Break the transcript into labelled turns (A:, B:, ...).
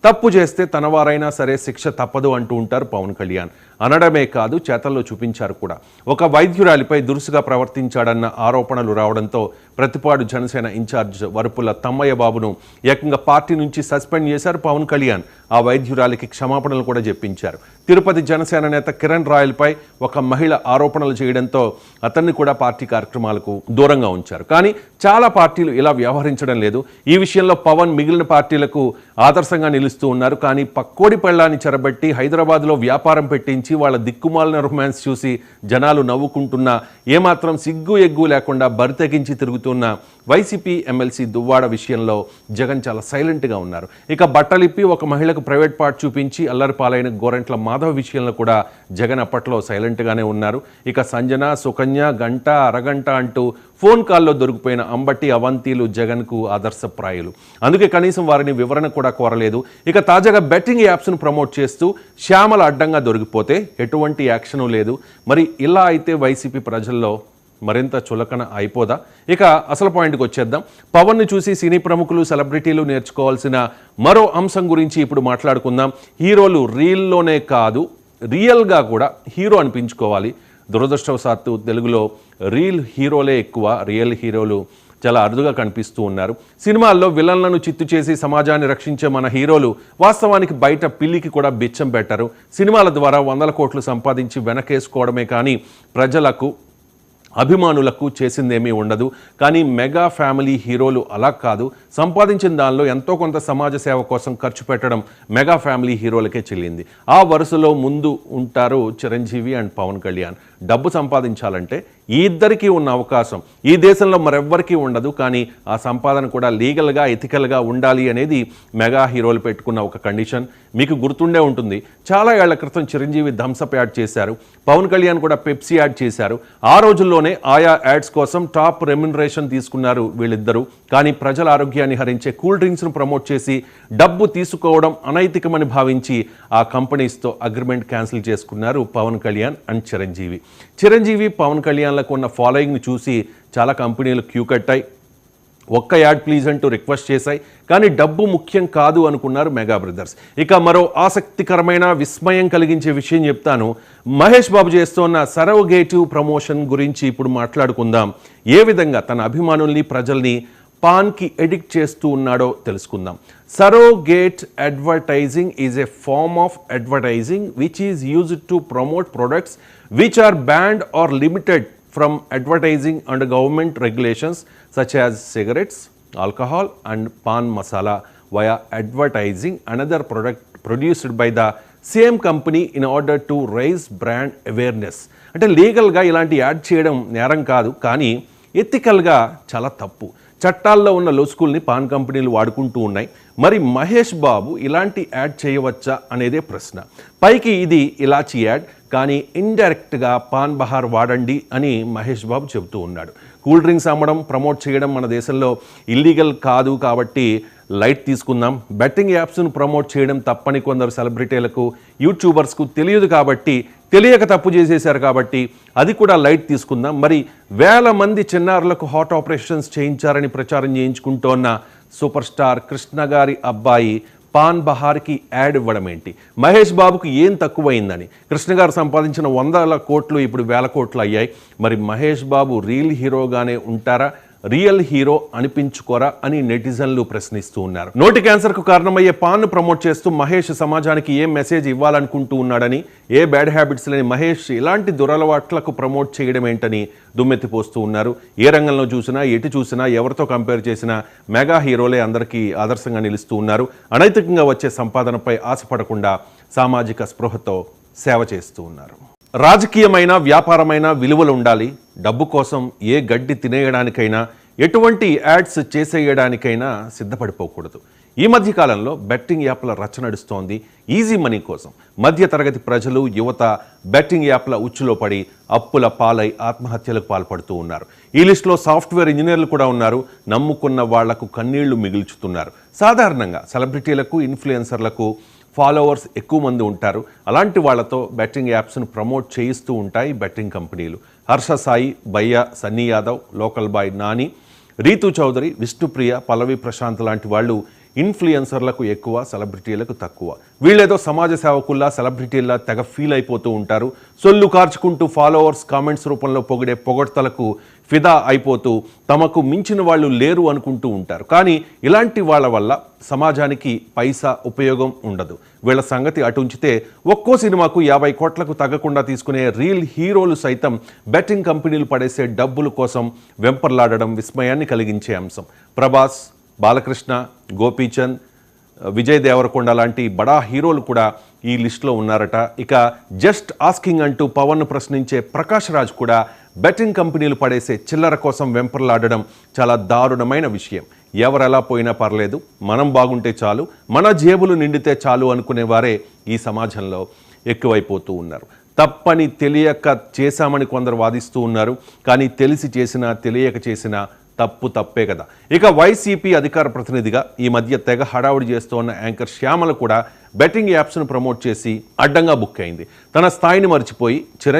A: తప్పు చేస్తే తనవారైనా సరే శిక్ష తప్పదు అంటూ ఉంటారు పవన్ కళ్యాణ్. అనడమే కాదు, చేతల్లో చూపించారు కూడా. ఒక వైద్యురాలిపై దురుసుగా ప్రవర్తించాడన్న ఆరోపణలు రావడంతో ప్రతిపాడు జనసేన ఇన్ఛార్జ్ వరుపుల తమ్మయ్య బాబును ఏకంగా పార్టీ నుంచి సస్పెండ్ చేశారు పవన్ కళ్యాణ్. ఆ వైద్యురాలికి క్షమాపణలు కూడా చెప్పించారు. తిరుపతి జనసేన నేత కిరణ్ రాయల్పై ఒక మహిళ ఆరోపణలు చేయడంతో అతన్ని కూడా పార్టీ కార్యక్రమాలకు దూరంగా ఉంచారు. కానీ చాలా పార్టీలు ఇలా వ్యవహరించడం లేదు. ఈ విషయంలో పవన్ మిగిలిన పార్టీలకు ఆదర్శంగా నిలుస్తూ ఉన్నారు. కానీ పక్కోడి పెళ్ళాన్ని చెరబట్టి హైదరాబాద్లో వ్యాపారం పెట్టించి వాళ్ళ దిక్కుమాలిన రొమాన్స్ చూసి జనాలు నవ్వుకుంటున్నా ఏమాత్రం సిగ్గు ఎగ్గు లేకుండా బరితెగించి తిరుగుతున్న వైసీపీ ఎమ్మెల్సీ దువ్వాడ విషయంలో జగన్ చాలా సైలెంట్గా ఉన్నారు. ఇక బట్టలిప్పి ఒక మహిళకు ప్రైవేట్ పార్ట్ చూపించి అల్లరి పాలైన గోరంట్ల మాధవ్ విషయంలో కూడా జగన్ అప్పట్లో సైలెంట్గానే ఉన్నారు. ఇక సంజన, సుకన్య గంట అరగంట అంటూ ఫోన్ కాల్లో దొరికిపోయిన అంబటి, అవంతిలు జగన్కు ఆదర్శప్రాయులు. అందుకే కనీసం వారిని వివరణ కూడా కోరలేదు. ఇక తాజాగా బెట్టింగ్ యాప్స్ను ప్రమోట్ చేస్తూ శ్యామల అడ్డంగా దొరికిపోతే ఎటువంటి యాక్షను లేదు. మరి ఇలా అయితే వైసీపీ ప్రజల్లో మరింత చులకన అయిపోదా? ఇక అసలు పాయింట్కి వచ్చేద్దాం. పవన్ను చూసి సినీ ప్రముఖులు, సెలబ్రిటీలు నేర్చుకోవాల్సిన మరో అంశం గురించి ఇప్పుడు మాట్లాడుకుందాం. హీరోలు రీల్లోనే కాదు, రియల్గా కూడా హీరో అనిపించుకోవాలి. దురదృష్టవశాత్తు తెలుగులో రీల్ హీరోలే ఎక్కువ, రియల్ హీరోలు చాలా అరుదుగా కనిపిస్తూ ఉన్నారు. సినిమాల్లో విలన్లను చిత్తు చేసి సమాజాన్ని రక్షించే మన హీరోలు వాస్తవానికి బయట పిల్లికి కూడా బిచ్చం పెట్టరు. సినిమాల ద్వారా 100 కోట్లు సంపాదించి వెనకేసుకోవడమే కానీ ప్రజలకు, అభిమానులకు చేసిందేమీ ఉండదు. కానీ మెగా ఫ్యామిలీ హీరోలు అలా కాదు. సంపాదించిన దానిలో ఎంతో కొంత సమాజ సేవ కోసం ఖర్చు పెట్టడం మెగా ఫ్యామిలీ హీరోలకే చెల్లింది. ఆ వరుసలో ముందు ఉంటారు చిరంజీవి అండ్ పవన్ కళ్యాణ్. డబ్బు సంపాదించాలంటే ఈ ఇద్దరికీ ఉన్న అవకాశం ఈ దేశంలో మరెవ్వరికీ ఉండదు. కానీ ఆ సంపాదన కూడా లీగల్గా, ఎథికల్గా ఉండాలి అనేది మెగా హీరోలు పెట్టుకున్న ఒక కండిషన్. మీకు గుర్తుండే ఉంటుంది, చాలా ఏళ్ల క్రితం చిరంజీవి థమ్సప్ యాడ్ చేశారు, పవన్ కళ్యాణ్ కూడా పెప్సీ యాడ్ చేశారు. ఆ రోజుల్లోనే ఆయా యాడ్స్ కోసం టాప్ రెమ్యునరేషన్ తీసుకున్నారు వీళ్ళిద్దరూ. కానీ ప్రజల ఆరోగ్యాన్ని హరించే కూల్ డ్రింక్స్ను ప్రమోట్ చేసి డబ్బు తీసుకోవడం అనైతికమని భావించి ఆ కంపెనీస్తో అగ్రిమెంట్ క్యాన్సిల్ చేసుకున్నారు పవన్ కళ్యాణ్ అండ్ చిరంజీవి. చిరంజీవి, పవన్ కళ్యాణ్లకు ఉన్న ఫాలోయింగ్ని చూసి చాలా కంపెనీలు క్యూ కట్టాయి. ఒక్క యాడ్ ప్లీజ్ అంటూ రిక్వెస్ట్ చేశాయి. కానీ డబ్బు ముఖ్యం కాదు అనుకున్నారు మెగా బ్రదర్స్. ఇక మరో ఆసక్తికరమైన, విస్మయం కలిగించే విషయం చెప్తాను. మహేష్ బాబు చేస్తున్న సరోగేటివ్ ప్రమోషన్ గురించి ఇప్పుడు మాట్లాడుకుందాం. ఏ విధంగా తన అభిమానుల్ని, ప్రజల్ని పాన్కి ఎడిక్ట్ చేస్తూ ఉన్నాడో తెలుసుకుందాం. Surrogate advertising is a form of advertising which is used to promote products which are banned or limited from advertising under government regulations such as cigarettes, alcohol and pan masala via advertising another product produced by the same company in order to raise brand awareness. అంటే లీగల్గా ఇలాంటి add చేయడం నేరం కాదు, కానీ ఎథికల్గా చాలా తప్పు. చట్టాల్లో ఉన్న లొసుకుల్ని పాన్ కంపెనీలు వాడుకుంటూ ఉన్నాయి. మరి మహేష్ బాబు ఇలాంటి యాడ్ చేయవచ్చా అనేదే ప్రశ్న. పైకి ఇది ఇలాచి యాడ్, కానీ ఇండైరెక్ట్గా పాన్ బహార్ వాడండి అని మహేష్ బాబు చెబుతూ ఉన్నాడు. కూల్ డ్రింక్స్ అమ్మడం, ప్రమోట్ చేయడం మన దేశంలో ఇల్లీగల్ కాదు కాబట్టి లైట్ తీసుకుందాం. బెట్టింగ్ యాప్స్ను ప్రమోట్ చేయడం తప్పని కొందరు సెలబ్రిటీలకు, యూట్యూబర్స్కు తెలియదు కాబట్టి, తెలియక తప్పు చేసేశారు కాబట్టి అది కూడా లైట్ తీసుకుందాం. మరి వేల మంది చిన్నారులకు హార్ట్ ఆపరేషన్స్ చేయించారని ప్రచారం చేయించుకుంటోన్న సూపర్ స్టార్ కృష్ణ గారి అబ్బాయి పాన్ బహార్కి యాడ్ ఇవ్వడం ఏంటి? మహేష్ బాబుకు ఏం తక్కువైందని? కృష్ణ గారు సంపాదించిన 100 కోట్లు ఇప్పుడు 1000 కోట్లు అయ్యాయి. మరి మహేష్ బాబు రియల్ హీరోగానే ఉంటారా, రియల్ హీరో అనిపించుకోరా అని నెటిజన్లు ప్రశ్నిస్తూ ఉన్నారు. నోటి క్యాన్సర్కు కారణమయ్యే పాన్ను ప్రమోట్ చేస్తూ మహేష్ సమాజానికి ఏం మెసేజ్ ఇవ్వాలనుకుంటూ ఉన్నాడని, ఏ బ్యాడ్ హ్యాబిట్స్ లేని మహేష్ ఇలాంటి దురలవాట్లకు ప్రమోట్ చేయడం ఏంటని దుమ్మెత్తిపోస్తూ ఉన్నారు. ఏ రంగంలో చూసినా, ఎటు చూసినా, ఎవరితో కంపేర్ చేసినా మెగా హీరోలే అందరికీ ఆదర్శంగా నిలుస్తూ ఉన్నారు. అనైతికంగా వచ్చే సంపాదనపై ఆశపడకుండా సామాజిక స్పృహతో సేవ చేస్తూ ఉన్నారు. రాజకీయమైన, వ్యాపారమైన విలువలు ఉండాలి. డబ్బు కోసం ఏ గడ్డి తినేయడానికైనా, ఎటువంటి యాడ్స్ చేసేయడానికైనా సిద్ధపడిపోకూడదు. ఈ మధ్యకాలంలో బెట్టింగ్ యాప్ల రచ్చ నడుస్తోంది. ఈజీ మనీ కోసం మధ్యతరగతి ప్రజలు, యువత బెట్టింగ్ యాప్ల ఉచ్చులో పడి అప్పుల పాలై ఆత్మహత్యలకు పాల్పడుతూ ఉన్నారు. ఈ లిస్టులో సాఫ్ట్వేర్ ఇంజనీర్లు కూడా ఉన్నారు. నమ్ముకున్న వాళ్లకు కన్నీళ్లు మిగుల్చుతున్నారు. సాధారణంగా సెలబ్రిటీలకు, ఇన్ఫ్లుయెన్సర్లకు ఫాలోవర్స్ ఎక్కువ మంది ఉంటారు. అలాంటి వాళ్లతో బెట్టింగ్ యాప్స్ను ప్రమోట్ చేయిస్తూ ఉంటాయి బెట్టింగ్ కంపెనీలు. హర్ష సాయి, బయ్య, సన్నీ యాదవ్, లోకల్ బాయ్ నాని, రీతు చౌదరి, విష్ణుప్రియ, పల్లవి ప్రశాంత్ లాంటి వాళ్ళు ఇన్ఫ్లుయెన్సర్లకు ఎక్కువ, సెలబ్రిటీలకు తక్కువ. వీళ్ళేదో సమాజ సేవకుల్లా, సెలబ్రిటీల్లా తెగ ఫీల్ అయిపోతూ ఉంటారు. సొల్లు కార్చుకుంటూ ఫాలోవర్స్ కామెంట్స్ రూపంలో పొగిడే పొగడ్తలకు ఫిదా అయిపోతూ తమకు మించిన వాళ్ళు లేరు అనుకుంటూ ఉంటారు. కానీ ఇలాంటి వాళ్ళ వల్ల సమాజానికి పైసా ఉపయోగం ఉండదు. వీళ్ళ సంగతి అటుంచితే ఒక్కో సినిమాకు 50 కోట్లకు తగ్గకుండా తీసుకునే రియల్ హీరోలు సైతం బెట్టింగ్ కంపెనీలు పడేసే డబ్బుల కోసం వెంపర్లాడడం విస్మయాన్ని కలిగించే అంశం. ప్రభాస్, బాలకృష్ణ, గోపీచంద్, విజయ్ దేవరకొండ లాంటి బడా హీరోలు కూడా ఈ లిస్టులో ఉన్నారట. ఇక జస్ట్ ఆస్కింగ్ అంటూ పవన్ను ప్రశ్నించే ప్రకాష్ రాజ్ కూడా బెట్టింగ్ కంపెనీలు పడేసే చిల్లర కోసం వెంపర్లాడడం చాలా దారుణమైన విషయం. ఎవరెలా పోయినా పర్లేదు, మనం బాగుంటే చాలు, మన జేబులు నిండితే చాలు అనుకునేవారే ఈ సమాజంలో ఎక్కువైపోతూ ఉన్నారు. తప్పని తెలియక చేశామని కొందరు వాదిస్తూ ఉన్నారు. కానీ తెలిసి చేసినా తెలియక చేసినా తప్పు తప్పే కదా. ఇక వైసీపీ అధికార ప్రతినిధిగా ఈ మధ్య తెగ హడావుడి చేస్తోన్న యాంకర్ శ్యామల కూడా బెట్టింగ్ యాప్స్ను ప్రమోట్ చేసి అడ్డంగా బుక్ అయింది. తన స్థాయిని మర్చిపోయి చిరంజీవి